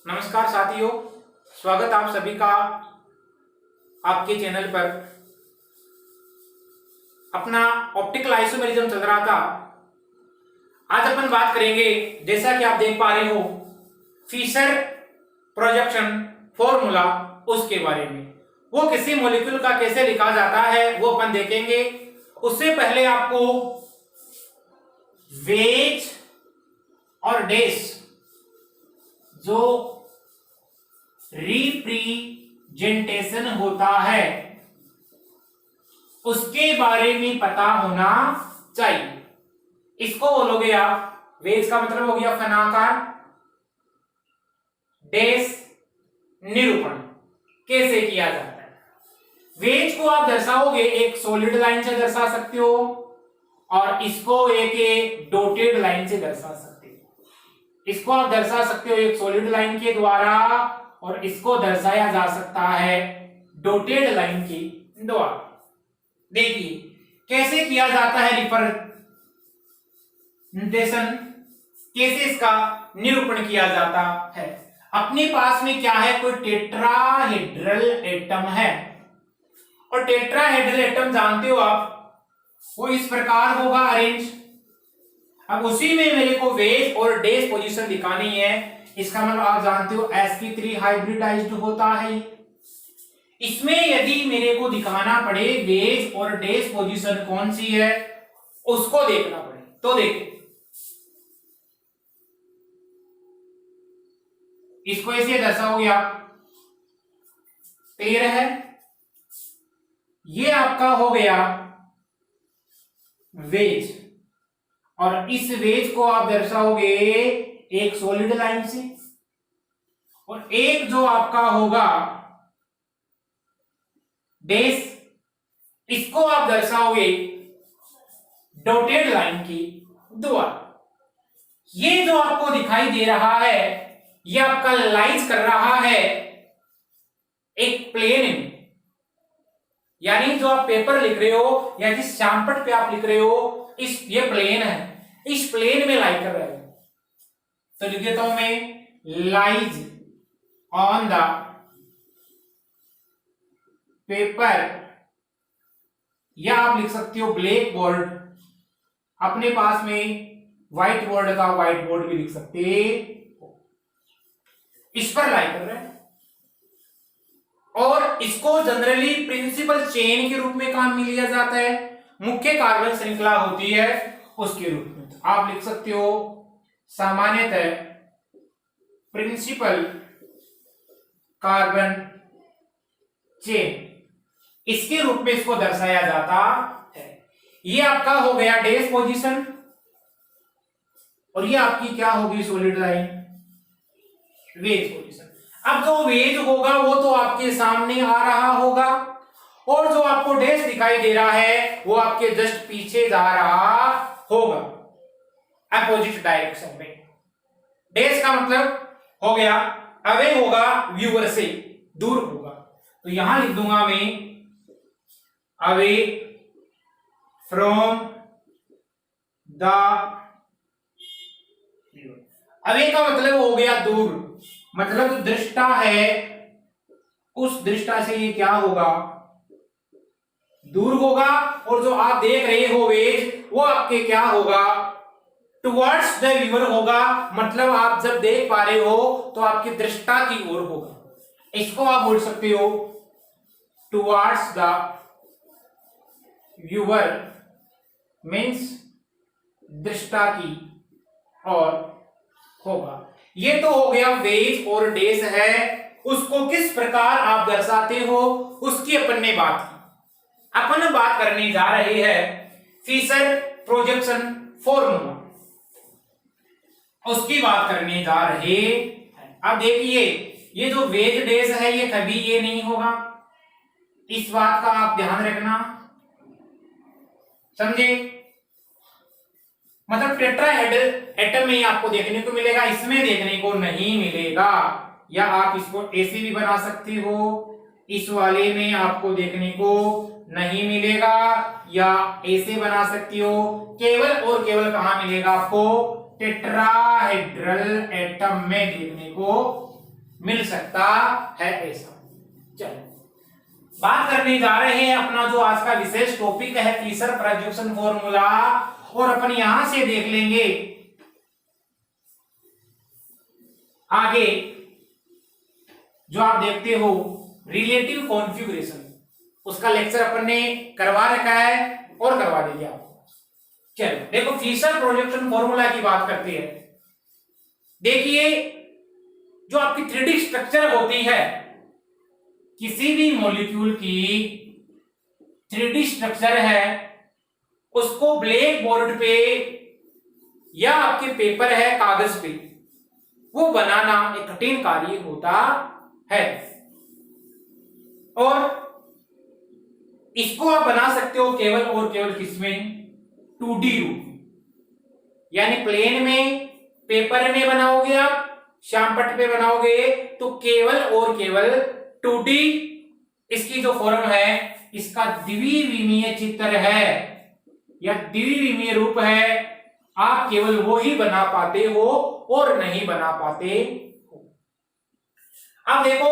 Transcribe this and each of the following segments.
नमस्कार साथियों, स्वागत आप सभी का आपके चैनल पर। अपना ऑप्टिकल आइसोमेरिज्म चल रहा था। आज अपन बात करेंगे, जैसा कि आप देख पा रहे हो, फिशर प्रोजेक्शन फॉर्मूला, उसके बारे में। वो किसी मॉलिक्यूल का कैसे लिखा जाता है वो अपन देखेंगे। उससे पहले आपको वेज और डेस जो रिप्रेजेंटेशन होता है उसके बारे में पता होना चाहिए। इसको बोलोगे आप, वेज का मतलब हो गया फनाकार, डेस निरूपण कैसे किया जाता है। वेज को आप दर्शाओगे एक सॉलिड लाइन से दर्शा सकते हो और इसको एक डॉटेड लाइन से दर्शा सकते हो। इसको आप दर्शा सकते हो एक सॉलिड लाइन के द्वारा और इसको दर्शाया जा सकता है डॉटेड लाइन के द्वारा। देखिए कैसे किया जाता है रिप्रेजेंटेशन, कैसे इसका निरूपण किया जाता है। अपने पास में क्या है, कोई टेट्राहेड्रल एटम है और टेट्राहेड्रल एटम जानते हो आप, वो इस प्रकार होगा अरेंज। अब उसी में मेरे को वेज और डेस पोजीशन दिखानी है। इसका मतलब आप जानते हो sp3 हाइब्रिडाइज्ड होता है। इसमें यदि मेरे को दिखाना पड़े वेज और डेस पोजीशन कौन सी है उसको देखना पड़े, तो देखिए इसको ऐसे दर्शाओगे आप, 13 है, ये आपका हो गया वेज और इस वेज को आप दर्शाओगे एक सॉलिड लाइन से और एक जो आपका होगा डेस, इसको आप दर्शाओगे डॉटेड लाइन की द्वारा। ये जो आपको दिखाई दे रहा है ये आपका लाइज कर रहा है एक प्लेन में, यानी जो आप पेपर लिख रहे हो या जिस चार्ट पे आप लिख रहे हो, इस ये प्लेन है, इस प्लेन में लाई कर रहे हो। तो लिख देता हूं मैं, लाइज ऑन द पेपर, या आप लिख सकते हो ब्लैक बोर्ड। अपने पास में व्हाइट बोर्ड का व्हाइट बोर्ड भी लिख सकते हो। इस पर लाई कर रहे हैं और इसको जनरली प्रिंसिपल चेन के रूप में काम में लिया जाता है। मुख्य कार्बन श्रृंखला होती है उसके रूप में आप लिख सकते हो सामान्यतः प्रिंसिपल कार्बन चेन, इसके रूप में इसको दर्शाया जाता है। ये आपका हो गया डेस पोजीशन और ये आपकी क्या होगी सॉलिड लाइन, वेज पोजीशन। अब जो वेज होगा वो तो आपके सामने आ रहा होगा और जो आपको डेस दिखाई दे रहा है वो आपके जस्ट पीछे जा रहा होगा अपोजिट डायरेक्शन में। डेस का मतलब हो गया अवे होगा, व्यूअर से दूर होगा, तो यहां लिख दूंगा मैं away from the viewer. Away का मतलब हो गया दूर, मतलब दृष्टा है उस दृष्टा से ये क्या होगा, दूर होगा। और जो आप देख रहे हो वेज वो आपके क्या होगा, टुवर्ड्स द व्यूअर होगा, मतलब आप जब देख पा रहे हो तो आपकी दृष्टा की ओर होगा। इसको आप बोल सकते हो टुवर्ड्स द व्यूअर, मीन्स दृष्टा की ओर होगा। ये तो हो गया वेज और डेस है, उसको किस प्रकार आप दर्शाते हो उसकी अपन ने बात की। अपन बात करने जा रहे हैं फिशर प्रोजेक्शन फॉर्मूला, उसकी बात करने जा रहे हैं। अब देखिए ये जो वेज डेस है ये कभी ये नहीं होगा, इस बात का आप ध्यान रखना, समझे। मतलब टेट्राहेड्रल एटम में आपको देखने को मिलेगा, इसमें देखने को नहीं मिलेगा। या आप इसको ऐसे भी बना सकते हो, इस वाले में आपको देखने को नहीं मिलेगा, या ऐसे बना सकती हो। केवल और केवल कहां मिलेगा आपको, टेट्राहेड्रल एटम में देखने को मिल सकता है ऐसा। चलो बात करने जा रहे हैं अपना जो आज का विशेष टॉपिक है फिशर प्रोजेक्शन फॉर्मूला, और अपन यहां से देख लेंगे आगे जो आप देखते हो रिलेटिव कॉन्फ़िगरेशन, उसका लेक्चर अपन ने करवा रखा है और करवा देंगे आपको। चलो देखो फिशर प्रोजेक्शन फॉर्मूला की बात करते हैं। देखिए जो आपकी 3D स्ट्रक्चर होती है, किसी भी मॉलिक्यूल की 3D स्ट्रक्चर है, उसको ब्लैक बोर्ड पे या आपके पेपर है कागज पे, वो बनाना एक कठिन कार्य होता है। और इसको आप बना सकते हो केवल और केवल किसमें, 2D रूप में, यानी प्लेन में पेपर में बनाओगे आप, श्यामपट्ट पे बनाओगे तो केवल और केवल 2D इसकी जो फॉर्म है, इसका द्विविमीय चित्र है या द्विविमीय रूप है, आप केवल वो ही बना पाते हो और नहीं बना पाते हो। अब देखो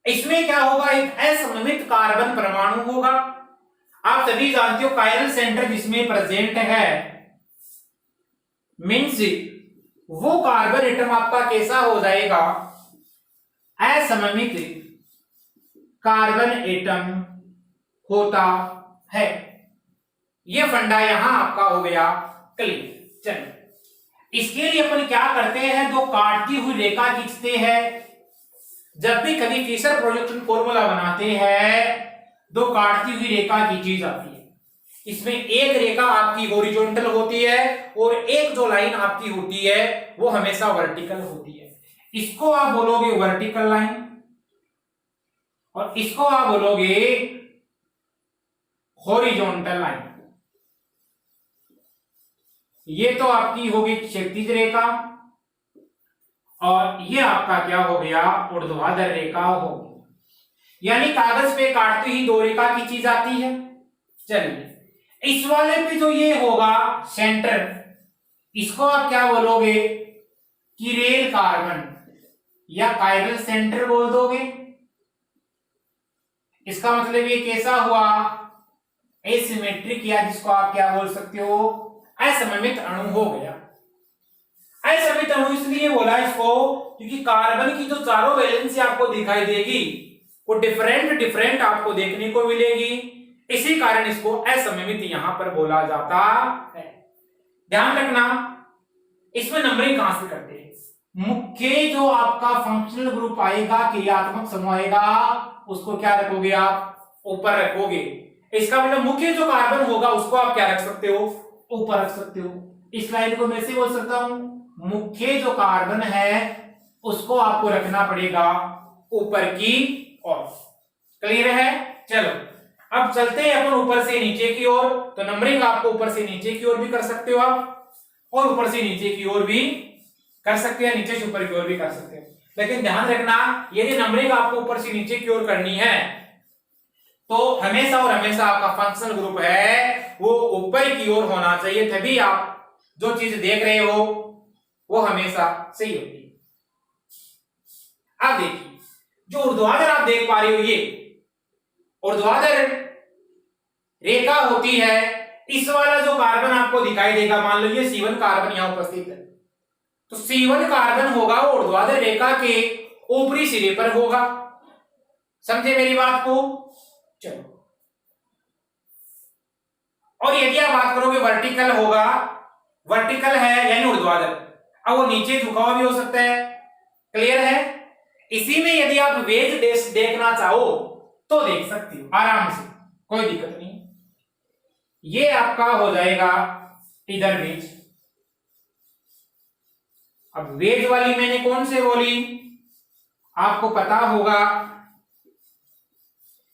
इसमें क्या होगा, एक असममित कार्बन परमाणु होगा। आप सभी जानते हो कायरल सेंटर जिसमें प्रेजेंट है, मीन्स वो कार्बन एटम आपका कैसा हो जाएगा, असममित कार्बन एटम होता है। ये फंडा यहां आपका हो गया क्लियर। चलिए इसके लिए अपन क्या करते हैं, दो काटती हुई रेखा खींचते हैं। जब भी कभी फिशर प्रोजेक्शन फॉर्मूला बनाते हैं, दो काटती हुई रेखा खींची जाती है। इसमें एक रेखा आपकी हॉरिजॉन्टल होती है और एक जो लाइन आपकी होती है वो हमेशा वर्टिकल होती है। इसको आप बोलोगे वर्टिकल लाइन और इसको आप बोलोगे हॉरिजॉन्टल लाइन। ये तो आपकी होगी क्षैतिज रेखा और ये आपका क्या हो गया, ऊर्ध्वाधर रेखा होगी। यानी कागज पे काटते ही दो रेखा खींची जाती है। चलिए इस वाले पे जो ये होगा सेंटर, इसको आप क्या बोलोगे, किरेल कार्बन या कायरल सेंटर बोल दोगे। इसका मतलब ये कैसा हुआ, एसिमेट्रिक, या जिसको आप क्या बोल सकते हो, असममित अणु हो गया। असममित अणु इसलिए बोला इसको क्योंकि कार्बन की जो चारों वैलेंसी आपको दिखाई देगी वो डिफरेंट डिफरेंट आपको देखने को मिलेगी, इसी कारण इसको असममित यहां पर बोला जाता है। ध्यान रखना इसमें नंबरिंग कहां से करते हैं, मुख्य जो आपका फंक्शनल ग्रुप आएगा, क्रियात्मक समूह आएगा, उसको क्या रखोगे आप, ऊपर रखोगे। इसका मतलब मुख्य जो कार्बन होगा उसको आप क्या रख सकते हो, ऊपर रख सकते हो। इस लाइन को मैं से बोल सकता हूं, मुख्य जो कार्बन है उसको आपको रखना पड़ेगा ऊपर की ओर। क्लियर है। चलो अब चलते हैं अपन ऊपर से नीचे की ओर। तो नंबरिंग आपको ऊपर से नीचे की ओर भी कर सकते हो आप, और ऊपर से नीचे की ओर भी कर सकते हैं, नीचे से ऊपर की ओर भी कर सकते हो। लेकिन ध्यान रखना यदि नंबरिंग आपको ऊपर से नीचे की ओर करनी है तो हमेशा और हमेशा आपका फंक्शनल ग्रुप है वो ऊपर की ओर होना चाहिए, तभी आप जो चीज देख रहे हो वो हमेशा सही होगी। अब देखिए जो ऊर्ध्वाधर आप देख पा रहे हो, ये ऊर्ध्वाधर रेखा होती है। इस वाला जो कार्बन आपको दिखाई देगा, मान लो ये C1 कार्बन यहां उपस्थित है, तो C1 कार्बन होगा वो ऊर्ध्वाधर रेखा के ऊपरी सिरे पर होगा। समझे मेरी बात को। चलो और यदि आप बात करोगे वर्टिकल होगा, वर्टिकल है यानी ऊर्ध्वाधर, अब वो नीचे झुका हुआ भी हो सकता है। क्लियर है। इसी में यदि आप वेज देखना चाहो तो देख सकते हो आराम से, कोई दिक्कत नहीं। ये आपका हो जाएगा इधर वेज। अब वेज वाली मैंने कौन से बोली आपको पता होगा,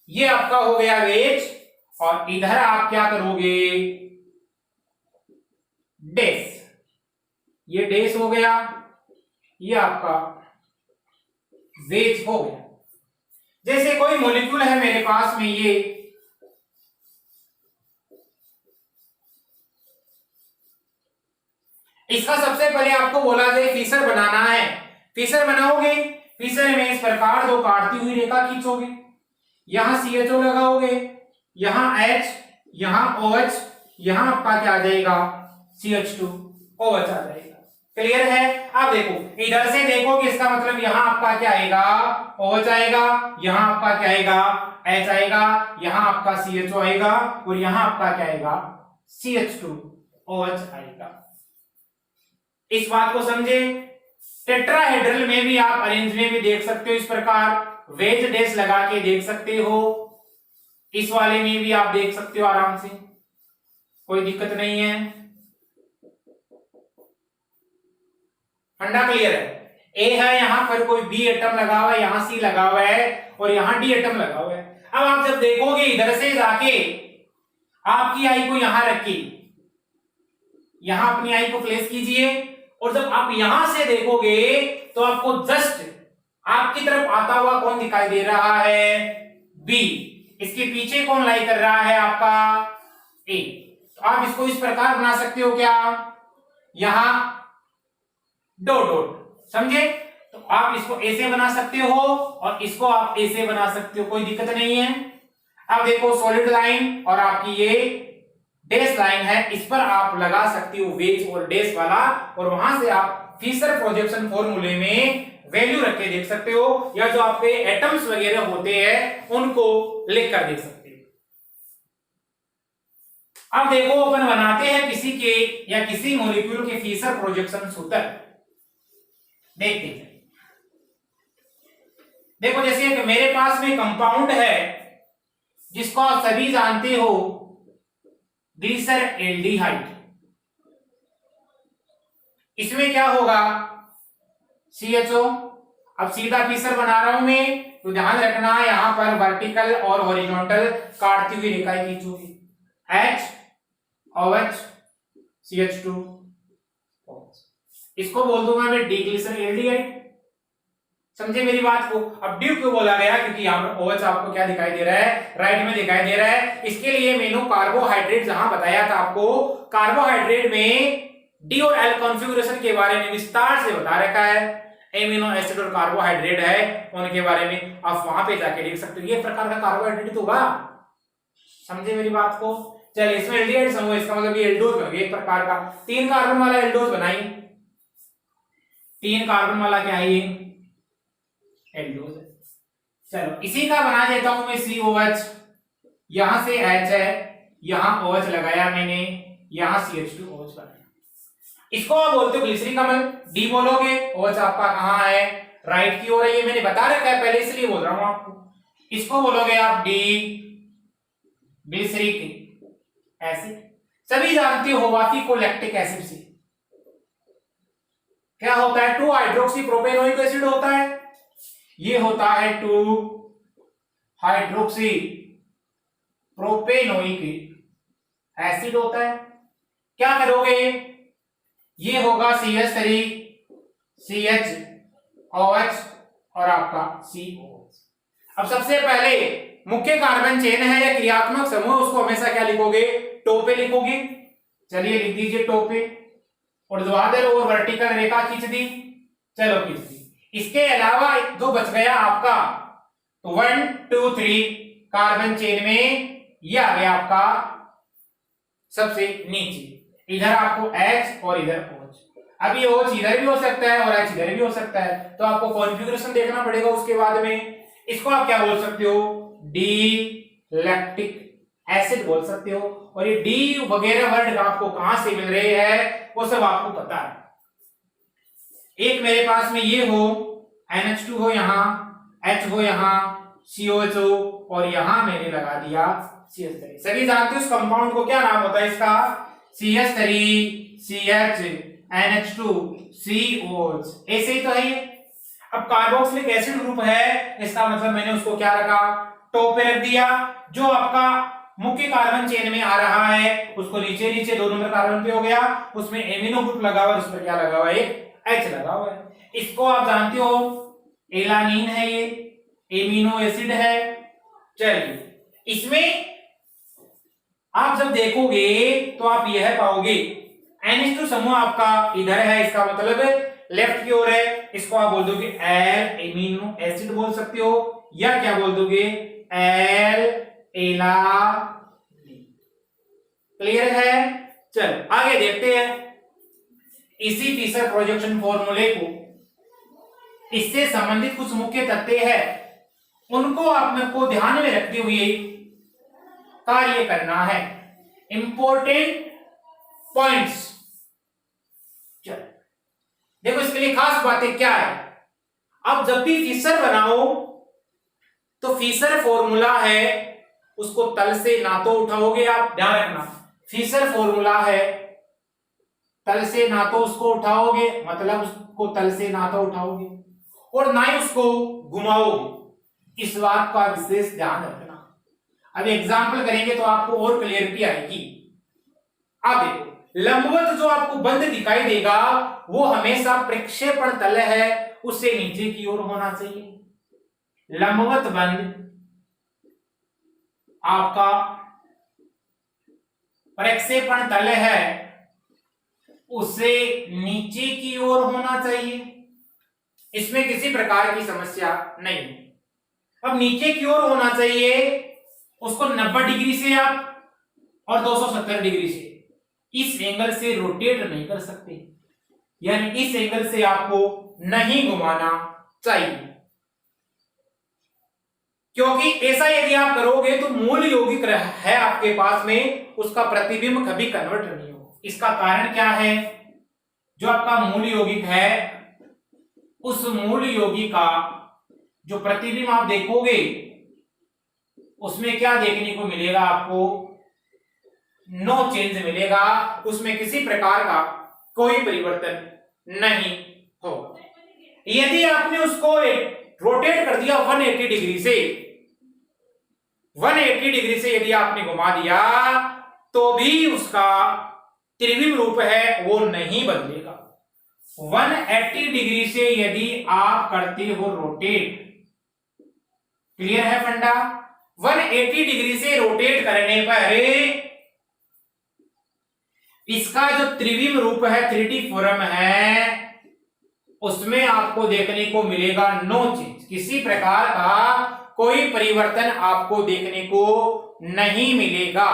ये आपका हो गया वेज, और इधर आप क्या करोगे, डैश। ये डैश हो गया, ये आपका वेज हो गया। जैसे कोई मॉलिक्यूल है मेरे पास में, ये इसका सबसे पहले आपको बोला जाए फिशर बनाना है। फिशर बनाओगे फिशर में इस प्रकार दो काटती हुई रेखा खींचोगे, यहां CHO लगाओगे, यहां H, यहां OH, यहां आपका क्या आ जाएगा CH2 OH आ जाएगा। क्लियर है? अब देखो इधर से देखोगे इसका मतलब यहां आपका क्या आएगा OH आएगा, यहां आपका क्या आएगा H आएगा, यहां आपका CHO आएगा और यहां आपका क्या आएगा CH2 OH आएगा। इस बात को समझे? टेट्राहेड्रल में भी आप अरेंज में भी देख सकते हो, इस प्रकार वेज डैश लगा के देख सकते हो, इस वाले में भी आप देख सकते हो आराम से, कोई दिक्कत नहीं है। फंडा क्लियर है? ए है, यहां पर कोई बी एटम लगा हुआ है, यहां सी लगा हुआ है और यहां डी एटम लगा हुआ है। अब आप जब देखोगे इधर से जाके आपकी आई को यहां रखी, यहां अपनी आई को प्लेस कीजिए और जब आप यहां से देखोगे तो आपको जस्ट आपकी तरफ आता हुआ कौन दिखाई दे रहा है बी, इसके पीछे कौन लाई कर रहा है आपका ए। तो आप इसको इस प्रकार बना सकते हो क्या, यहां डॉट डॉट, समझे? तो आप इसको ऐसे बना सकते हो और इसको आप ऐसे बना सकते हो, कोई दिक्कत नहीं है। अब देखो सॉलिड लाइन और आपकी ये डैश लाइन है, इस पर आप लगा सकते हो वेज और डैश वाला और वहां से आप फिशर प्रोजेक्शन फॉर्मूले में वैल्यू रख के देख सकते हो या जो आपके एटम्स वगैरह होते हैं उनको लिख कर देख सकते हो। अब देखो अपन बनाते हैं किसी के या किसी मॉलिक्यूल के फिशर प्रोजेक्शन सूत्र, देखते हैं। देखो जैसे कि मेरे पास में कंपाउंड है जिसको आप सभी जानते हो ग्लिसर एल्डिहाइड, इसमें क्या होगा CHO। अब सीधा फिशर बना रहा हूं मैं तो ध्यान रखना यहां पर वर्टिकल और हॉरिजॉन्टल काटती हुई रेखाएं खींचोगी, H OH CH2, इसको बोल दूंगा मैं डीग्लिसर एल्डिहाइड। समझे मेरी बात को? अब ड्यू क्यों बोला गया, क्योंकि यहाँ पर OH आपको क्या दिखाई दे रहा है, राइट में दिखाई दे रहा है। इसके लिए मैंने कार्बोहाइड्रेट जहां बताया था आपको, कार्बोहाइड्रेट में डी और एल कॉन्फ़िगरेशन के बारे में विस्तार से बता रखा है, एमिनो एसिड और कार्बोहाइड्रेट है उनके बारे में आप वहां पे जाके देख सकते हो। ये प्रकार का कार्बोहाइड्रेट तो होगा, समझे मेरी बात को? चलिए इसमें एल्डिहाइड समूह, इसका मतलब ये एल्डोज बन गया एक प्रकार का, 3 कार्बन वाला एल्डोज बनाई, 3 कार्बन वाला क्या है ये एल्डोज है। चलो इसी का बना देता हूं मैं COH, यहां से H है, यहां OH लगाया मैंने, यहां CH2OH बनाया। इसको आप बोलते हो ग्लिसरीन अम्ल, डी बोलोगे, OH आपका कहां है राइट की ओर है, ये मैंने बता रखा है पहले इसलिए बोल रहा हूं आपको। इसको बोलोगे आप डी ग्लिसरिक एसिड। सभी जानते हो वाफी को लैक्टिक एसिड से क्या होता है 2 हाइड्रोक्सी प्रोपेनोइक एसिड होता है, ये होता है 2 हाइड्रोक्सी प्रोपेनोइक एसिड होता है। क्या करोगे, ये होगा CH3 CHOH और आपका COH। अब सबसे पहले मुख्य कार्बन चेन है या क्रियात्मक समूह, उसको हमेशा क्या लिखोगे टो पे लिखोगे। चलिए लिख दीजिए टो पे, ऊर्ध्वाधर और वर्टिकल रेखा खींच दी, चलो खींच दी। इसके अलावा जो बच गया आपका तो 1 2 3 कार्बन चेन में ये आ गया आपका सबसे नीचे, इधर आपको H और इधर OH। अब ये OH इधर भी हो सकता है और H इधर भी हो सकता है, तो आपको कॉन्फ़िगरेशन देखना पड़ेगा उसके बाद में। इसको आप क्या बोल सकते हो डी लैक्टिक एसिड बोल सकते हो, और ये डी वगैरह वर्ड आपको कहां से मिल रहे हैं वो सब आपको पता है। एक मेरे पास में ये हो NH2 हो यहाँ, H हो यहाँ, COH हो और यहां मैंने लगा दिया CH3। सभी जानते हो इस कंपाउंड को क्या नाम होता है इसका, CH3 CH NH2 COH, ऐसे ही तो है ये। अब कार्बोक्सिलिक एसिड ग्रुप है, इसका मतलब मैंने उसको क्या रखा टॉप पे रख दिया। जो आपका मुख्य कार्बन चेन में आ रहा है उसको नीचे नीचे 2 नंबर कार्बन पे हो गया, उसमें एमिनो ग्रुप लगा हुआ है, उस पर क्या लगा हुआ है H लगा हुआ है। इसको आप जानते हो एलानीन है, ये एमिनो एसिड है। चलिए इसमें आप जब देखोगे तो आप यह पाओगे NH2 समूह आपका इधर है, इसका मतलब लेफ्ट की ओर है, इसको आप बोल दोगे एल एमिनो एसिड बोल सकते हो, या क्या बोल दोगे एल एला। क्लियर है? चल आगे देखते हैं इसी फिशर प्रोजेक्शन फॉर्मूले को, इससे संबंधित कुछ मुख्य तथ्य है उनको आपको ध्यान में रखते हुए कार्य करना है। इंपॉर्टेंट पॉइंट्स, चल देखो इसके लिए खास बातें क्या है। अब जब भी फिशर बनाओ तो फिशर फॉर्मूला है उसको तल से ना तो उठाओगे, आप ध्यान रखना, फिशर फॉर्मूला है तल से ना तो उसको उठाओगे, मतलब उसको तल से ना तो उठाओगे और ना ही उसको घुमाओगे, इस बात का विशेष ध्यान रखना। अब एग्जाम्पल करेंगे तो आपको और क्लियरिटी आएगी। अब देखो लंबवत जो आपको बंद दिखाई देगा वो हमेशा प्रक्षेपण तल है उससे नीचे की ओर होना चाहिए। लंबवत बंद आपका प्रक्षेपण तल है उससे नीचे की ओर होना चाहिए, इसमें किसी प्रकार की समस्या नहीं। अब नीचे की ओर होना चाहिए, उसको 90 डिग्री से आप और 270 डिग्री से इस एंगल से रोटेट नहीं कर सकते, यानी इस एंगल से आपको नहीं घुमाना चाहिए, क्योंकि ऐसा यदि आप करोगे तो मूल यौगिक है आपके पास में उसका प्रतिबिंब कभी कन्वर्ट नहीं होगा। इसका कारण क्या है? जो आपका मूल यौगिक है उस मूल यौगिक का जो प्रतिबिंब आप देखोगे उसमें क्या देखने को मिलेगा? आपको नो चेंज मिलेगा, उसमें किसी प्रकार का कोई परिवर्तन नहीं होगा। यदि आपने उसको रोटेट कर दिया 180 डिग्री से, 180 डिग्री से यदि आपने घुमा दिया तो भी उसका त्रिविम रूप है वो नहीं बदलेगा। 180 डिग्री से यदि आप करते हो रोटेट, क्लियर है फंडा? 180 डिग्री से रोटेट करने पर इसका जो त्रिविम रूप है 3D फॉर्म है उसमें आपको देखने को मिलेगा नो चेंज, किसी प्रकार का कोई परिवर्तन आपको देखने को नहीं मिलेगा।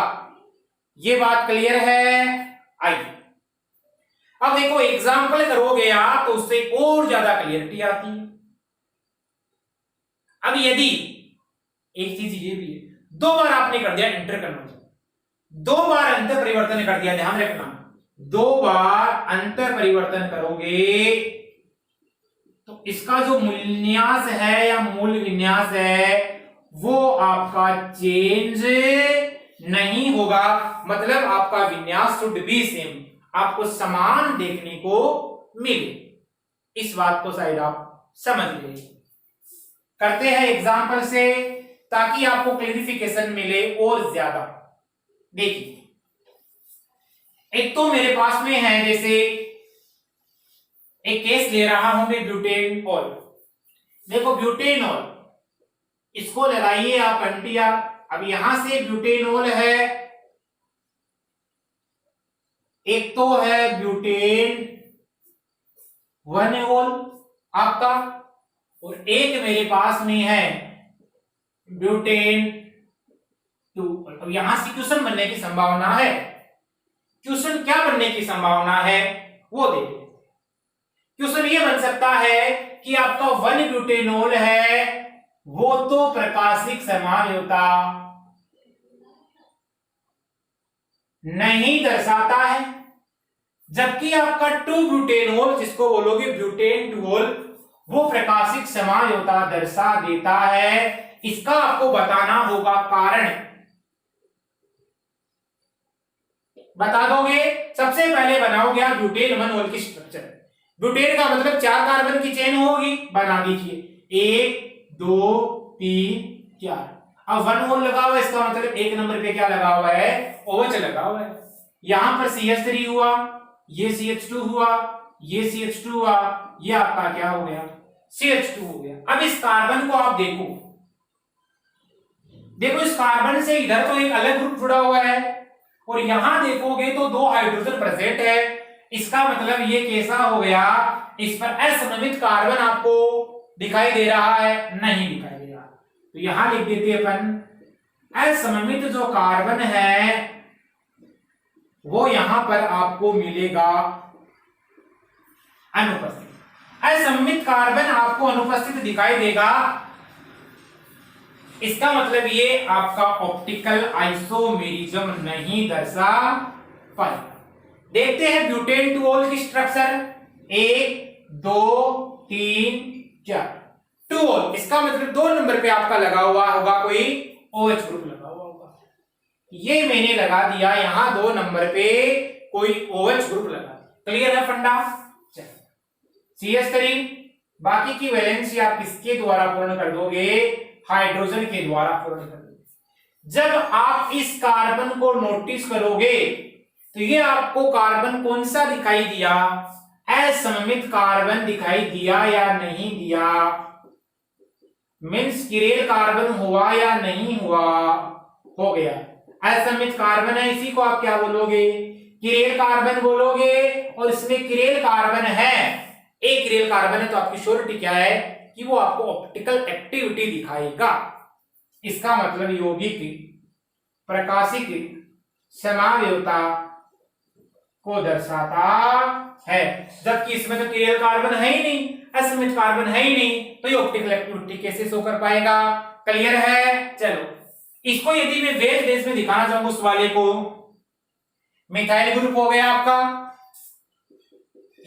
ये बात क्लियर है? आइए अब देखो एग्जाम्पल करोगे आप तो उससे और ज्यादा क्लियरिटी आती है। अब यदि एक चीज ये भी है, 2 बार आपने कर दिया इंटर कन्वर्जन, 2 बार अंतर परिवर्तन कर दिया, ध्यान रखना 2 बार अंतर परिवर्तन करोगे तो इसका जो मूलन्यास है या मूल विन्यास है वो आपका चेंज नहीं होगा, मतलब आपका विन्यास शुड बी सेम, आपको समान देखने को मिले। इस बात को शायद आप समझ गए। करते हैं एग्जाम्पल से ताकि आपको क्लेरिफिकेशन मिले और ज्यादा। देखिए एक तो मेरे पास में है, जैसे एक केस ले रहा हूं मैं ब्यूटेनॉल। देखो ब्यूटेनॉल इसको लगाइए आप अंटिया, अब यहां से ब्यूटेनॉल है, एक तो है ब्यूटेन 1-ऑल आपका और एक मेरे पास में है ब्यूटेन 2। अब यहां से क्वेश्चन बनने की संभावना है, क्वेश्चन क्या बनने की संभावना है वो देखिए। क्वेश्चन ये बन सकता है कि आपका 1 ब्यूटेनॉल है वो तो प्रकाशिक समायोजता नहीं दर्शाता है, जबकि आपका 2 ब्यूटेनॉल जिसको बोलोगे ब्यूटेन 2-ऑल वो प्रकाशिक समायोजता दर्शा देता है। इसका आपको बताना होगा कारण, बता दोगे? सबसे पहले बनाओगे आप ब्यूटेन 1-ऑल की स्ट्रक्चर। ब्यूटेन का मतलब 4 कार्बन की चेन होगी, बना दीजिए 1 2 3 4। अब 1-ऑल लगा हुआ है, इसका मतलब 1 नंबर पे क्या लगा हुआ है? OH लगा हुआ है। यहां पर CH3 हुआ, ये CH2 हुआ, ये CH2 हुआ, ये आपका क्या हो गया? CH2 हो गया। अब इस कार्बन को आप देखो, देखो इस कार्बन से इधर तो एक अलग ग्रुप जुड़ा हुआ है और यहां देखोगे तो 2 हाइड्रोजन प्रेजेंट है। इसका मतलब ये कैसा हो गया? इस पर असममित कार्बन आपको दिखाई दे रहा है? नहीं दिखाई दे रहा। तो यहां लिख देते अपन असममित जो कार्बन है वो यहां पर आपको मिलेगा अनुपस्थित। असममित कार्बन आपको अनुपस्थित दिखाई देगा, इसका मतलब ये आपका ऑप्टिकल आइसोमेरिज्म नहीं दर्शा पाएगा। देखते हैं ब्यूटेन टूओल की स्ट्रक्चर। 1 2 3 4 टूओल, इसका मतलब 2 नंबर पे आपका लगा हुआ होगा कोई OH ग्रुप लगा हुआ होगा। ये मैंने लगा दिया यहां 2 नंबर पे कोई OH ग्रुप लगा। क्लियर है फंडा? CH3, बाकी की वैलेंसी आप किसके द्वारा पूर्ण कर दोगे? हाइड्रोजन के द्वारा पूर्ण कर दोगे। जब आप इस कार्बन को नोटिस करोगे तो ये आपको कार्बन कौन सा दिखाई दिया? असममित कार्बन दिखाई दिया या नहीं दिया? मीन्स किरेल कार्बन हुआ या नहीं हुआ? हो गया। असममित कार्बन है, इसी को आप क्या बोलोगे? किरेल कार्बन बोलोगे। और इसमें किरेल कार्बन है, एक किरेल कार्बन है, तो आपकी श्योरिटी क्या है कि वो आपको ऑप्टिकल एक्टिविटी दिखाएगा। इसका मतलब यौगिक प्रकाशिक समावयवता को दर्शाता है। जबकि इसमें तो किरेल कार्बन है ही नहीं, असममित कार्बन है ही नहीं, तो ये ऑप्टिकल एक्टिविटी कैसे शो कर पाएगा? क्लियर है? चलो, इसको यदि मैं वेज बेस में दिखाना चाहूंगा उस वाले को, मिथाइल ग्रुप हो गया आपका,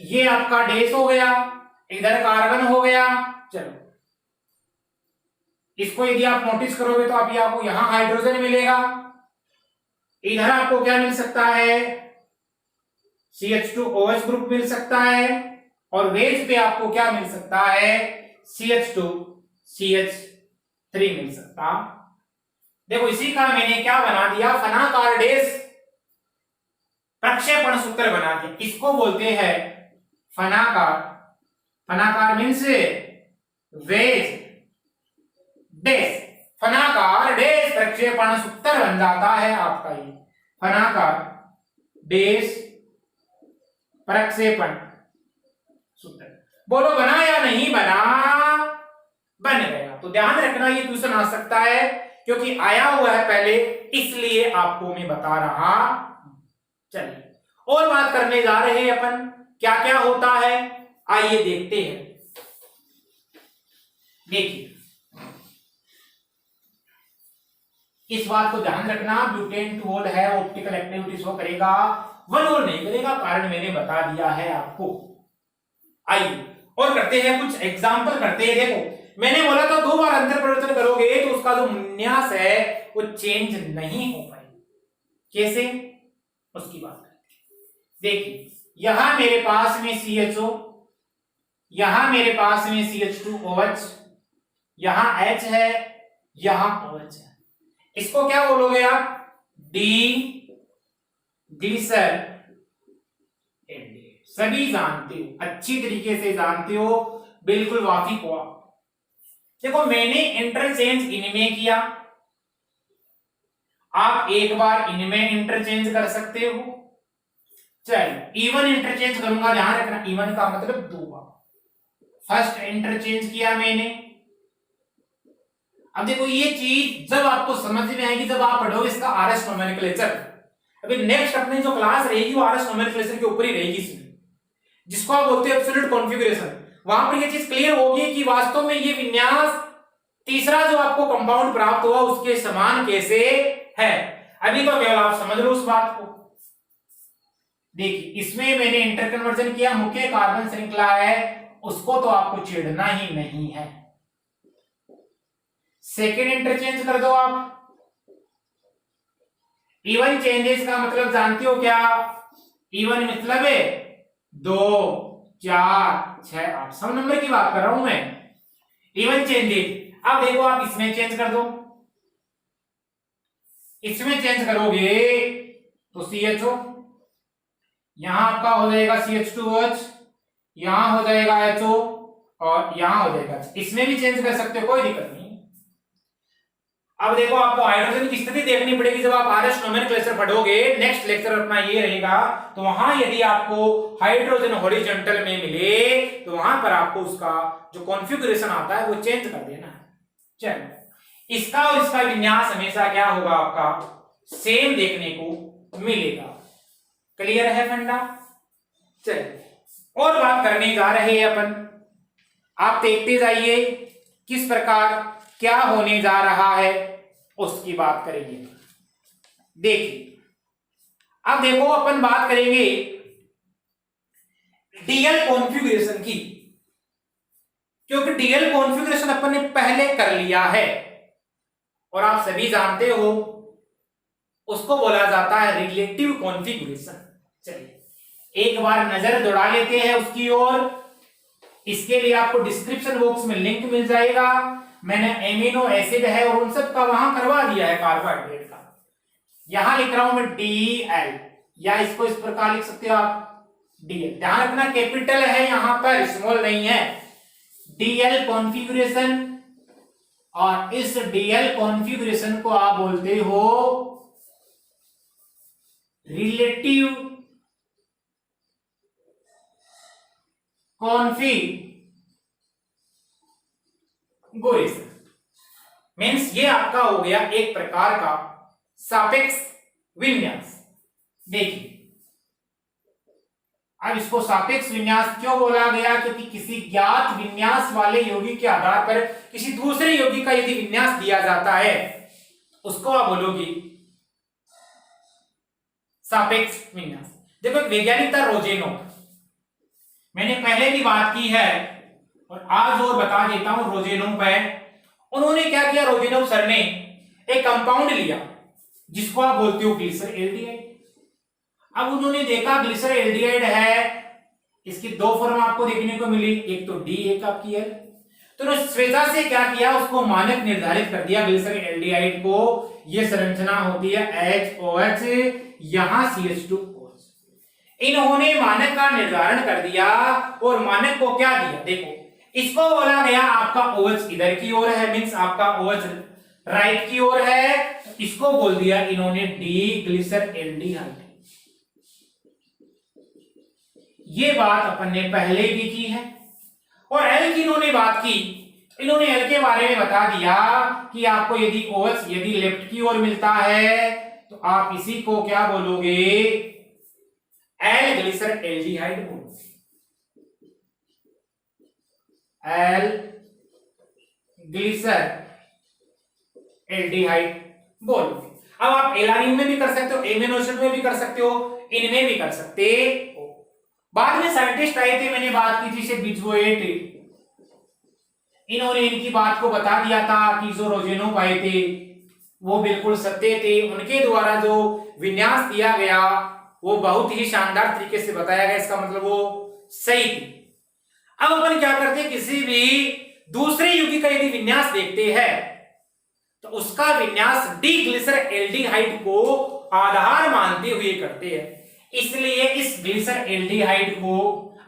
ये आपका डैश हो गया, इधर कार्बन हो गया। चलो, इसको यदि आप नोटिस करोगे तो आपको यहां हाइड्रोजन मिलेगा, इधर आपको क्या मिल सकता है? CH2OH ग्रुप मिल सकता है, और वेज पे आपको क्या मिल सकता है? CH2CH3 मिल सकता। देखो, इसी का मैंने क्या बना दिया? फनाकार डैश प्रक्षेपण सूत्र बना दिया। इसको बोलते हैं फनाकार। फनाकार मीन्स वेज डैश, फनाकार डैश प्रक्षेपण सूत्र बन जाता है आपका ये। फनाकार डैश प्रक्षेपण सूत्र। बोलो बना या नहीं बना? बन गया। तो ध्यान रखना, ये क्वेश्चन आ सकता है क्योंकि आया हुआ है पहले, इसलिए आपको मैं बता रहा। चलिए, और बात करने जा रहे हैं अपन, क्या क्या होता है आइए देखते हैं। देखिए, इस बात को ध्यान रखना, ब्यूटेन टूओल है, ऑप्टिकल एक्टिविटी शो करेगा, वन और नहीं करेगा, कारण मैंने बता दिया है आपको। आइए और करते हैं, कुछ एग्जाम्पल करते हैं। देखो, मैंने बोला था 2 बार अंतर परिवर्तन करोगे तो उसका जो विन्यास है वो चेंज नहीं हो पाएगा। कैसे? उसकी बात करते हैं। देखिए, यहां मेरे पास में CHO, यहां मेरे पास में CH2OH, यहां H है, यहां OH है। इसको क्या बोलोगे आप? ग्लिसर। सभी जानते हो, अच्छी तरीके से जानते हो, बिल्कुल वाकिफ हो। देखो, मैंने इंटरचेंज इनमें किया, आप एक बार इनमें इंटरचेंज कर सकते हो। चलिए, इवन इंटरचेंज करूंगा, ध्यान रखना, इवन का मतलब 2 बार। फर्स्ट इंटरचेंज किया मैंने। अब देखो, ये चीज जब आपको समझ में आएगी जब आप पढ़ोगे इसका RS नोमेनक्लेचर। अभी नेक्स्ट अपनी जो क्लास रहेगी वो RS नोमेनक्लेचर के ऊपर ही रहेगी, इसमें जिसको आप बोलते हैं एब्सोल्यूट कॉन्फ़िगरेशन। वहां पर ये चीज क्लियर होगी कि वास्तव में ये विन्यास तीसरा जो आपको कंपाउंड प्राप्त हुआ उसके समान कैसे है। अभी तो केवल आप समझ लो उस बात को। देखिए, इसमें मैंने इंटर कन्वर्जन किया, मुख्य कार्बन श्रृंखला है, उसको तो आपको छेड़ना ही नहीं है। सेकेंड इंटरचेंज कर दो आप। इवन चेंजेस का मतलब जानते हो क्या? इवन मतलब है 2 4 6 8 सब नंबर की बात कर रहा हूं मैं। Even changes. अब देखो, आप इसमें चेंज कर दो, इसमें चेंज करोगे तो CHO, यहां आपका हो जाएगा CH2OH, यहां हो जाएगा HO, और यहां हो जाएगा। इसमें भी चेंज कर सकते हो, कोई दिक्कत नहीं। अब देखो आपको हाइड्रोजन की स्थिति देखनी पड़ेगी जब आप आरएस नोमेनक्लेचर पढ़ोगे, नेक्स्ट लेक्चर अपना ये रहेगा, तो वहां यदि आपको हाइड्रोजन हॉरिजॉन्टल में मिले तो वहां पर आपको उसका जो कॉन्फ़िगरेशन आता है वो चेंज कर देना है। चलो, इसका और इसका विन्यास हमेशा क्या होगा, आपका सेम देखने को मिलेगा। क्लियर है फंडा? चलिए और बात करने जा रहे हैं अपन, आप देखते जाइए किस प्रकार क्या होने जा रहा है उसकी बात करेंगे। देखिए अब देखो अपन बात करेंगे डीएल कॉन्फ़िगरेशन की, क्योंकि डीएल कॉन्फ़िगरेशन अपन ने पहले कर लिया है और आप सभी जानते हो उसको बोला जाता है रिलेटिव कॉन्फ़िगरेशन। चलिए एक बार नजर दौड़ा लेते हैं उसकी ओर। इसके लिए आपको डिस्क्रिप्शन बॉक्स में लिंक मिल जाएगा, मैंने एमिनो एसिड है और उन सब का वहां करवा दिया है कार्बोहाइड्रेट का। यहां लिख रहा हूं मैं DL, या इसको इस प्रकार लिख सकते हो आप DL। ध्यान रखना कैपिटल है यहां पर, स्मॉल नहीं है। DL कॉन्फ़िगरेशन, और इस DL कॉन्फ़िगरेशन को आप बोलते हो रिलेटिव कॉन्फ़िगरेशन। मीन्स ये आपका हो गया एक प्रकार का सापेक्ष विन्यास। देखिए अब इसको सापेक्ष विन्यास क्यों बोला गया, क्योंकि किसी ज्ञात विन्यास वाले यौगिक के आधार पर किसी दूसरे यौगिक का यदि विन्यास दिया जाता है उसको आप बोलोगे सापेक्ष विन्यास। देखो एक वैज्ञानिक था रोजेनोव, मैंने पहले भी बात की है और आज और बता देता हूं। रोजेनोव है, उन्होंने क्या किया, रोजेनोव सर ने एक कंपाउंड लिया जिसको आप बोलते हो ग्लिसर एल्डिहाइड। अब उन्होंने देखा ग्लिसर एल्डिहाइड है, इसकी दो फॉर्म आपको देखने को मिली, एक तो डी एक आपकी एल। तो उन्होंने स्वेच्छा से क्या किया, उसको मानक निर्धारित कर दिया ग्लिसर एल्डिहाइड को। यह संरचना होती है HOH, यहां CH2OH। इन्होंने मानक का निर्धारण कर दिया और मानक को क्या दिया, देखो इसको बोला गया आपका OH इधर की ओर है, मींस आपका OH राइट की ओर है, इसको बोल दिया इन्होंने डी ग्लिसर एल्डिहाइड। ये बात अपन ने पहले भी की है। और एल की इन्होंने बात की, इन्होंने एल के बारे में बता दिया कि आपको यदि OH यदि लेफ्ट की ओर मिलता है तो आप इसी को क्या बोलोगे, एल ग्लिसर एल्डिहाइड बोलोगे, एल ग्लिसर एल्डिहाइड बोलोगे। अब आप एलानिन में भी कर सकते हो, एमिनो एसिड में भी कर सकते हो, इनमें भी कर सकते हो। बाद में साइंटिस्ट आए थे, मैंने बात की थी से बिजोएट, इन्होंने इनकी बात को बता दिया था कि जो रोजेनोव आए थे वो बिल्कुल सत्य थे, उनके द्वारा जो विन्यास दिया गया वो बहुत ही शानदार तरीके से बताया गया, इसका मतलब वो सही थी। अब अपन क्या करते हैं, किसी भी दूसरे यौगिक का यदि विन्यास देखते हैं तो उसका विन्यास डी ग्लिसर एल्डिहाइड को आधार मानते हुए करते हैं। इसलिए इस ग्लिसर एल्डिहाइड को,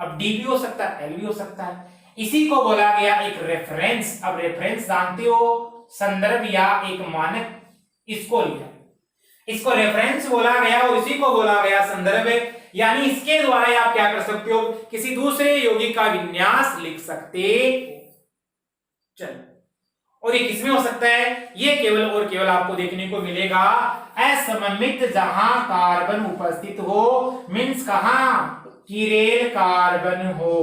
अब डी भी हो सकता है एल भी हो सकता है, इसी को बोला गया एक रेफरेंस। अब रेफरेंस जानते हो, संदर्भ या एक मानक, इसको लिया, इसको रेफरेंस बोला गया और इसी को बोला गया संदर्भ। यानी इसके द्वारा आप क्या कर सकते हो, किसी दूसरे यौगिक का विन्यास लिख सकते हो। चलो, और ये किसमें हो सकता है, ये केवल और केवल आपको देखने को मिलेगा असममित जहां कार्बन उपस्थित हो, मींस कहां, किरेल कार्बन हो।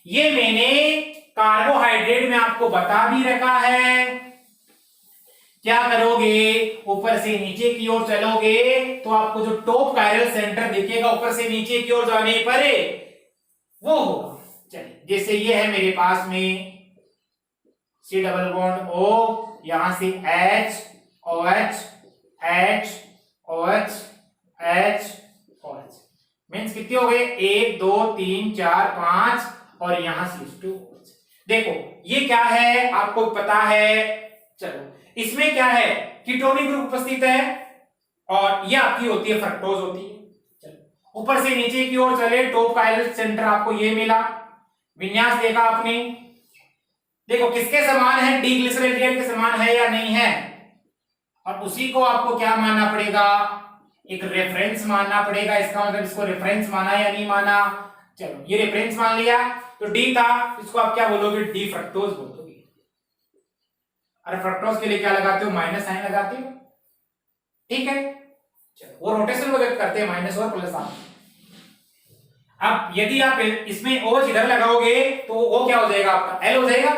ये मैंने कार्बोहाइड्रेट में आपको बता भी रखा है। क्या करोगे, ऊपर से नीचे की ओर चलोगे तो आपको जो टॉप कायरल सेंटर दिखेगा ऊपर से नीचे की ओर जाने पर वो होगा। चलिए, जैसे ये है मेरे पास में C डबल बॉन्ड O, यहां से H OH H OH H OH, means कितने हो गए, 1 2 3 4 5 और यहां CH2OH। देखो ये क्या है आपको पता है। चलो, इसमें क्या है, कीटोनिक ग्रुप उपस्थित है और ये आपकी होती है फ्रक्टोज होती है। चलो, ऊपर से नीचे की ओर चले, टॉप कायरल सेंटर आपको ये मिला, विन्यास देखा आपने। देखो किसके समान है, डी ग्लिसर एल्डिहाइड के समान है या नहीं है, और उसी को आपको क्या मानना पड़ेगा, एक रेफरेंस मानना पड़ेगा। इसका मतलब इसको रेफरेंस माना या नहीं माना, चलो ये रेफरेंस मान लिया। तो डी था, इसको आप क्या बोलोगे, डी फ्रक्टोज बोलोगे। अरे फ्रक्टोज के लिए क्या लगाते हो, माइनस साइन लगाते हो, ठीक है। चलो वो रोटेशन को व्यक्त करते हैं माइनस और प्लस साइन। अब यदि आप इसमें OH इधर लगाओगे तो वो क्या हो जाएगा आपका एल हो जाएगा।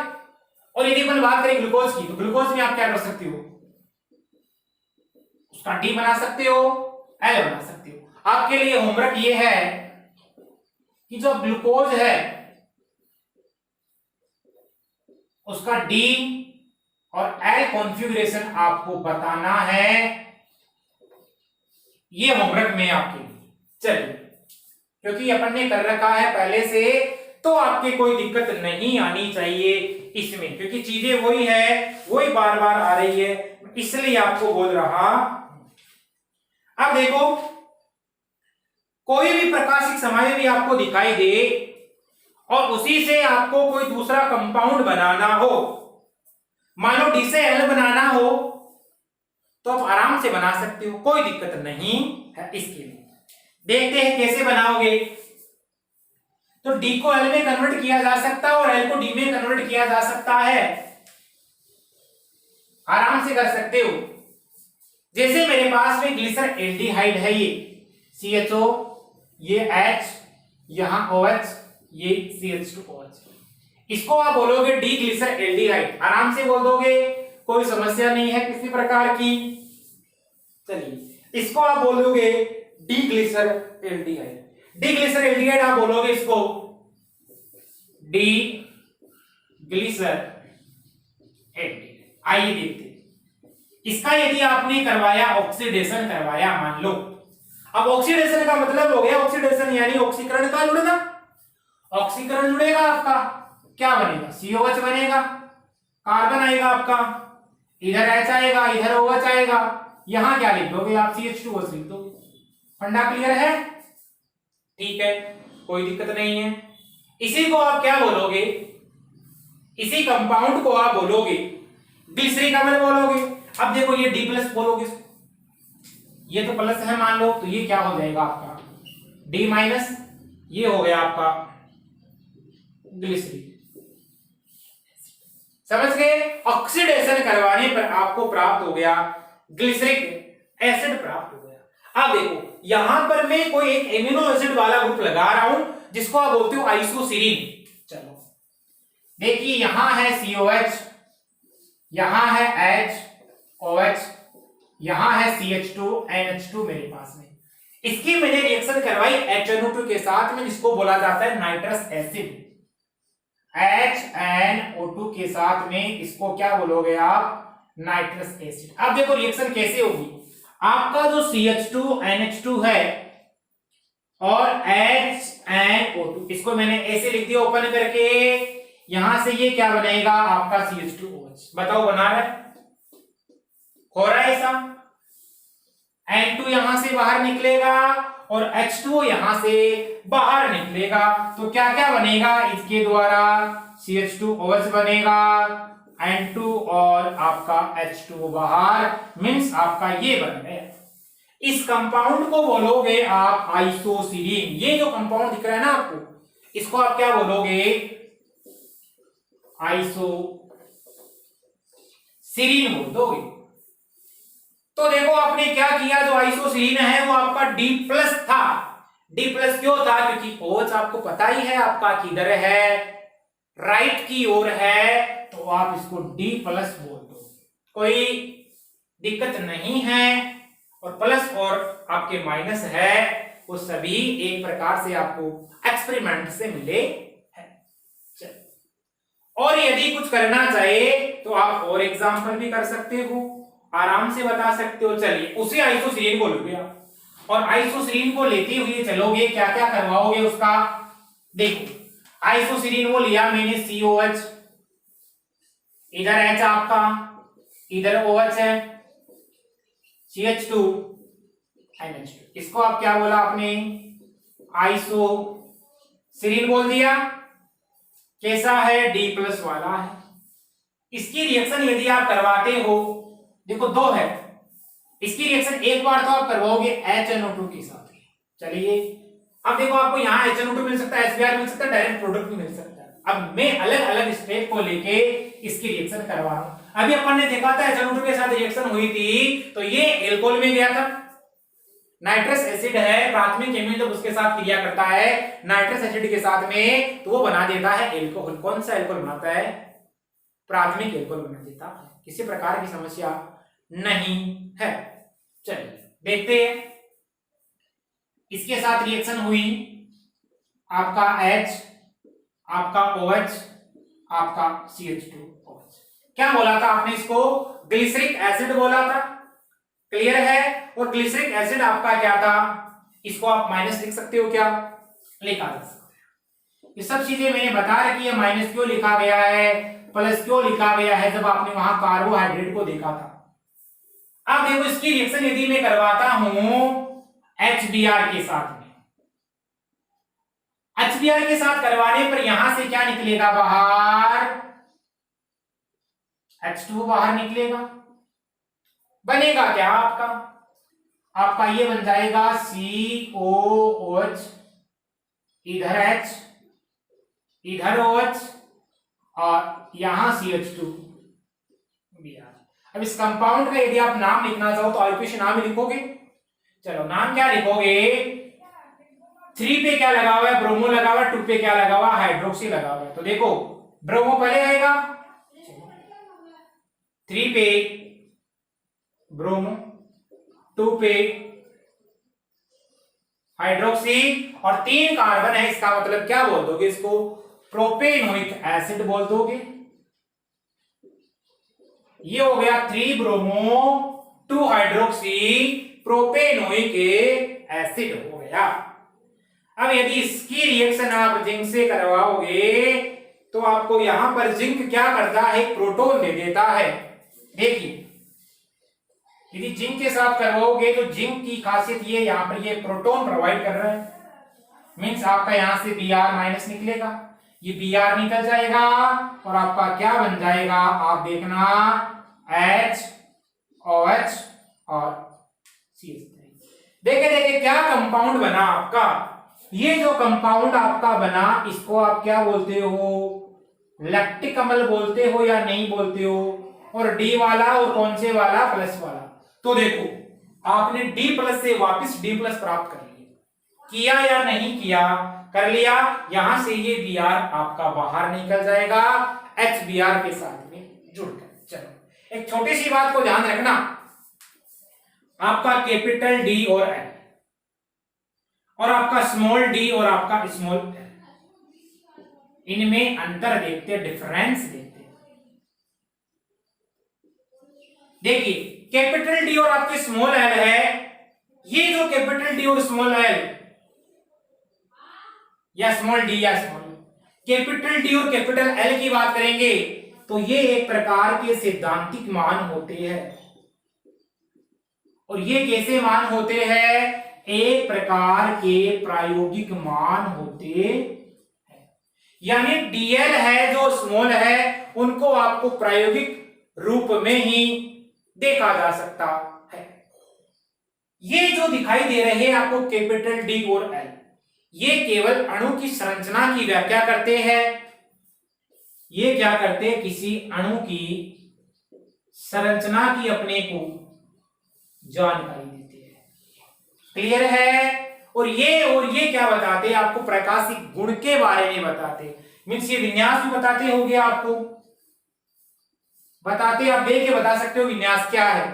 और यदि अपन बात करें ग्लूकोज की, तो ग्लूकोज में आप क्या कर सकते हो, उसका डी बना सकते हो, एल बना सकते हो। आपके लिए होमवर्क ये है कि जो ग्लूकोज है उसका डी और एल कॉन्फ़िगरेशन आपको बताना है, ये होमवर्क में आपके लिए। चलिए, क्योंकि अपन ने कर रखा है पहले से, तो आपके कोई दिक्कत नहीं आनी चाहिए इसमें, क्योंकि चीजें वही है, वही बार बार आ रही है, इसलिए आपको बोल रहा। अब देखो, कोई भी प्रकाशिक समय भी आपको दिखाई दे और उसी से आपको कोई दूसरा कंपाउंड बनाना हो, मान लो डी से एल बनाना हो, तो आप आराम से बना सकते हो, कोई दिक्कत नहीं है इसके लिए। देखते हैं कैसे बनाओगे। तो डी को एल में कन्वर्ट किया जा सकता है और एल को डी में कन्वर्ट किया जा सकता है, आराम से कर सकते हो। जैसे मेरे पास में ग्लिसर एल्डिहाइड है, ये CHO, ये H, यहां OH, ये CH2OH, इसको आप बोलोगे डी ग्लिसर एल्डिहाइड, आराम से बोल दोगे, कोई समस्या नहीं है किसी प्रकार की। चलिए, इसको आप बोलोगे डी ग्लिसर एल्डिहाइड। डी ग्लिसर एल्डिहाइड आप बोलोगे इसको डी ग्लिसर एल्डिहाइड। आइए देखते हैं इसका, यदि आपने करवाया ऑक्सीडेशन करवाया, मान लो, अब ऑक्सीडेशन का मतलब हो गया, ऑक्सीडेशन यानी ऑक्सीकरण का जुड़ना। ऑक्सीकरण जुड़ेगा आपका, क्या बनेगा, COH बनेगा, कार्बन आएगा आपका, इधर H आएगा, इधर OH आएगा, यहां क्या लिख दोगे आप, CH2OH लिख दोगे। फंडा क्लियर है, ठीक है, कोई दिक्कत नहीं है। इसी को आप क्या बोलोगे, इसी कंपाउंड को आप बोलोगे ग्लिसरीन अम्ल बोलोगे। अब देखो ये D प्लस बोलोगे, ये तो प्लस है मान लो, तो ये क्या हो जाएगा आपका D माइनस, ये हो गया आपका ग्लिसरीन। समझ गए, ऑक्सीडेशन करवाने पर आपको प्राप्त हो गया ग्लिसरिक एसिड प्राप्त हो गया। अब देखो यहां पर मैं कोई एक एमिनो एसिड वाला ग्रुप लगा रहा हूं जिसको आप बोलते हो आइसोसीरीन। चलो देखिए, यहां है COH, यहां है HOH, यहां है CH2NH2 मेरे पास में। इसकी मैंने रिएक्शन करवाई HNO2 के साथ में, जिसको बोला जाता है नाइट्रस एसिड। HNO2 के साथ में इसको क्या बोलोगे आप, नाइट्रस एसिड। अब देखो रिएक्शन कैसे होगी, आपका जो CH2NH2 है और HNO2, इसको मैंने ऐसे लिख दिया ओपन करके, यहां से ये क्या बनेगा आपका CH2OH। बताओ बना रहा है, हो रहा है ऐसा, N2 यहां से बाहर निकलेगा और H2O यहां से बाहर निकलेगा, तो क्या क्या बनेगा इसके द्वारा, CH2OH बनेगा, N2 और आपका H2O बाहर, मींस आपका ये बन गया। इस कंपाउंड को बोलोगे आप आइसोसीरीन। ये जो कंपाउंड दिख रहा है ना आपको, इसको आप क्या बोलोगे, आइसोसीरीन बोल दोगे। तो देखो आपने क्या किया, जो आइसोसीरीन है वो आपका D प्लस था। D प्लस क्यों था, क्योंकि OH आपको पता ही है आपका किधर है, राइट की ओर है, तो आप इसको D प्लस बोल दो, कोई दिक्कत नहीं है। और प्लस और आपके माइनस है वो सभी एक प्रकार से आपको एक्सपेरिमेंट से मिले हैं। और यदि कुछ करना चाहे तो आप और एग्जांपल भी कर सकते हो, आराम से बता सकते हो। चलिए उसी आइसोसीरीन को लोगे आप, और आइसोसीरीन को लेते हुए चलोगे, क्या क्या करवाओगे उसका। देखो आइसोसीरीन वो लिया मैंने, COH, इधर H आपका, इधर OH है, CH2 NH2, इसको आप क्या बोला आपने, आइसोसीरीन बोल दिया। कैसा है, D प्लस वाला है। इसकी रिएक्शन यदि आप करवाते हो, देखो दो है, इसकी रिएक्शन एक बार तो आप करवाओगे HNO2 के साथ। चलिए अब देखो, आपको यहाँ HNO2 मिल सकता है, HBr मिल सकता है, डायरेक्ट प्रोडक्ट भी मिल सकता है। अब मैं अलग अलग स्टेप को लेके इसकी रिएक्शन करवा रहा हूं। अभी अपन ने देखा था HNO2 के साथ रिएक्शन हुई थी तो ये एल्कोहल में गया था। नाइट्रस एसिड है, प्राथमिक एमिन जब उसके साथ क्रिया करता है नाइट्रस एसिड के साथ में तो वो बना देता है एल्कोहल। कौन सा एल्कोहल बनाता है? प्राथमिक एल्कोहल बना देता है। किसी प्रकार की समस्या नहीं है। चलिए देखते हैं, इसके साथ रिएक्शन हुई, आपका H, आपका OH, आपका CH2OH। क्या बोला था आपने? इसको ग्लिसरिक एसिड बोला था। क्लियर है? और ग्लिसरिक एसिड आपका क्या था? इसको आप माइनस लिख सकते हो, क्या लिखा जा सकता है? ये सब चीजें मैंने बता रखी है। माइनस क्यों लिखा गया है, प्लस क्यों लिखा गया है, जब आपने वहां कार्बोहाइड्रेट को देखा था। अब देखो, इसकी रिएक्शन यदि मैं करवाता हूं HBr के साथ में, HBr के साथ करवाने पर यहां से क्या निकलेगा बाहर? H2O बाहर निकलेगा। बनेगा क्या आपका? आपका ये बन जाएगा COOH, इधर H, इधर OH और यहां CH2Br। अब इस कंपाउंड का यदि आप नाम लिखना चाहो तो आईपीसी नाम ही लिखोगे। चलो नाम क्या लिखोगे? 3 पे क्या लगा हुआ है? ब्रोमो लगा हुआ है। 2 पे क्या लगा हुआ है? हाइड्रोक्सी लगा हुआ है। तो देखो ब्रोमो पहले आएगा, 3 पे ब्रोमो, 2 पे हाइड्रोक्सी और 3 कार्बन है। इसका मतलब क्या बोल दोगे? इसको प्रोपेनोइक एसिड बोल दोगे। ये हो गया 3 ब्रोमो 2 हाइड्रोक्सी प्रोपेनोइक एसिड हो गया। अब यदि इसकी रिएक्शन आप जिंक से करवाओगे तो आपको यहां पर जिंक क्या करता है? प्रोटॉन दे देता है। देखिए, यदि जिंक के साथ करवाओगे तो जिंक की खासियत ये, यहां पर ये प्रोटॉन प्रोवाइड कर रहा है। मींस आपका यहां से Br माइनस निकलेगा, ये Br निकल जाएगा और आपका क्या बन जाएगा? आप देखना HOH और CH3। देखे क्या कंपाउंड बना आपका। ये जो कंपाउंड आपका बना इसको आप क्या बोलते हो? लैक्टिक अम्ल बोलते हो या नहीं बोलते हो? और D वाला और कौन से वाला? प्लस वाला। तो देखो, आपने D प्लस से वापस D प्लस प्राप्त कर लिया, किया या नहीं किया? कर लिया। यहां से ये Br आपका बाहर निकल जाएगा HBr के साथ में जुड़कर। चलो एक छोटी सी बात को ध्यान रखना, आपका कैपिटल D और L और आपका स्मॉल d और आपका स्मॉल l, इनमें अंतर देखते, डिफरेंस देखते। देखिए कैपिटल D और आपके स्मॉल l है, ये जो कैपिटल D और स्मॉल l या स्मॉल d या स्मॉल, कैपिटल D और कैपिटल L की बात करेंगे तो ये एक प्रकार के सिद्धांतिक मान होते हैं। और ये कैसे मान होते हैं? एक प्रकार के प्रायोगिक मान होते हैं। यानी DL है जो स्मॉल है, उनको आपको प्रायोगिक रूप में ही देखा जा सकता है। ये जो दिखाई दे रहे हैं आपको कैपिटल D और L, ये केवल अणु की संरचना की व्याख्या करते हैं। ये क्या करते हैं? किसी अणु की संरचना की अपने को जानकारी देते हैं। क्लियर है? और ये क्या बताते हैं? आपको प्रकाशिक गुण के बारे में बताते, मीन्स ये विन्यास भी बताते होंगे आपको, बताते, आप देख के बता सकते हो विन्यास क्या है।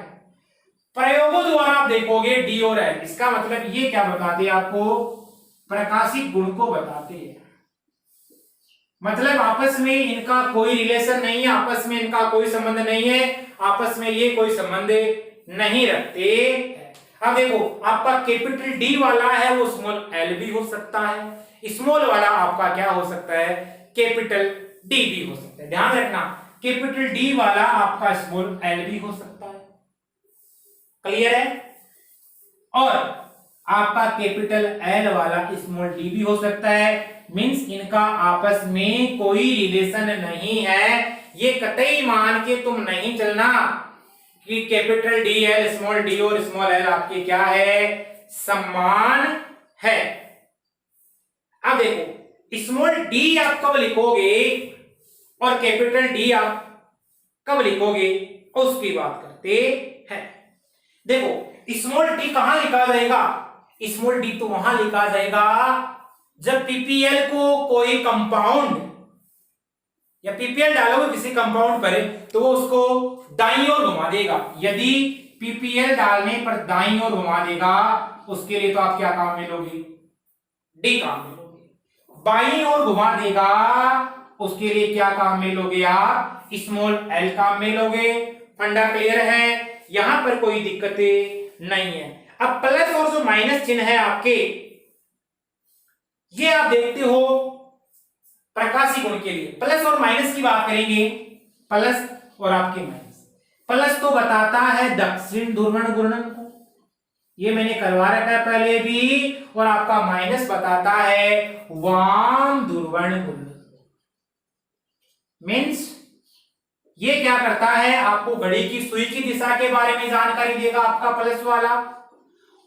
प्रयोगों द्वारा आप देखोगे D और L, इसका मतलब ये क्या बताते हैं? आपको प्रकाशिक गुण को बताते हैं। मतलब आपस में इनका कोई रिलेशन नहीं है, आपस में इनका कोई संबंध नहीं है, आपस में ये कोई संबंध नहीं रखते। अब देखो, आपका कैपिटल D वाला है वो स्मॉल l भी हो सकता है, स्मॉल वाला आपका क्या हो सकता है? कैपिटल D भी हो सकता है। ध्यान रखना, कैपिटल D वाला आपका स्मॉल l भी हो सकता है। क्लियर है? और आपका कैपिटल L वाला स्मॉल d भी हो सकता है। मींस इनका आपस में कोई रिलेशन नहीं है। ये कतई मान के तुम नहीं चलना कि capital D L small D और स्मॉल एल आपके क्या है, समान है। अब देखो स्मॉल डी आप कब लिखोगे और कैपिटल डी आप कब लिखोगे उसकी बात करते हैं। देखो स्मॉल डी कहां लिखा जाएगा, स्मॉल डी तो वहां लिखा जाएगा जब पीपीएल को कोई कंपाउंड या पीपीएल डालोगे किसी कंपाउंड पर तो वो उसको दाईं ओर घुमा देगा। यदि पीपीएल डालने पर दाईं ओर घुमा देगा उसके लिए तो आप क्या काम में लोगे, डी काम में लोगे। बाईं ओर घुमा देगा उसके लिए क्या काम में लोगे आप, स्मॉल एल काम में लोगे। फंडा क्लियर है, यहां पर कोई दिक्कतें नहीं है। अब प्लस और जो माइनस चिन्ह है आपके, ये आप देखते हो प्रकाशी गुण के लिए प्लस और माइनस की बात करेंगे, प्लस और आपके माइनस। प्लस तो बताता है दक्षिण ध्रुवण घूर्णन को, ये मैंने करवा रखा है पहले भी, और आपका माइनस बताता है वाम ध्रुवण घूर्णन। मीन्स ये क्या करता है, आपको घड़ी की सुई की दिशा के बारे में जानकारी देगा आपका प्लस वाला,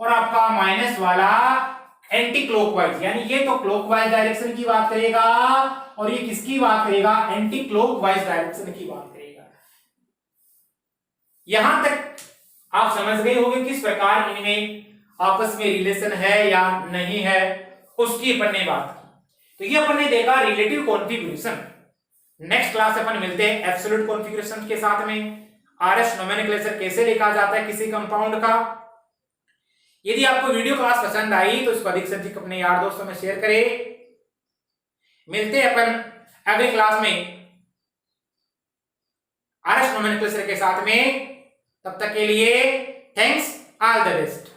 और आपका माइनस वाला एंटी क्लॉकवाइज, यानी ये तो क्लॉकवाइज डायरेक्शन की बात करेगा और ये किसकी बात करेगा, एंटी क्लॉकवाइज डायरेक्शन की बात करेगा। यहां तक आप समझ गए होंगे किस प्रकार इनमें आपस में रिलेशन है या नहीं है, उसकी अपन ने बात की। तो ये अपन ने देखा रिलेटिव कॉन्फ़िगरेशन। नेक्स्ट क्लास अपन मिलते हैं एब्सोल्यूट कॉन्फ़िगरेशन के साथ में, आरएस नोमेनक्लेचर कैसे लिखा जाता है किसी कंपाउंड का। यदि आपको वीडियो क्लास पसंद आई तो इसको अधिक से अधिक अपने यार दोस्तों में शेयर करें। मिलते हैं अपन अगले क्लास में आरएस नोमेनक्लेचर के साथ में, तब तक के लिए थैंक्स, ऑल द बेस्ट।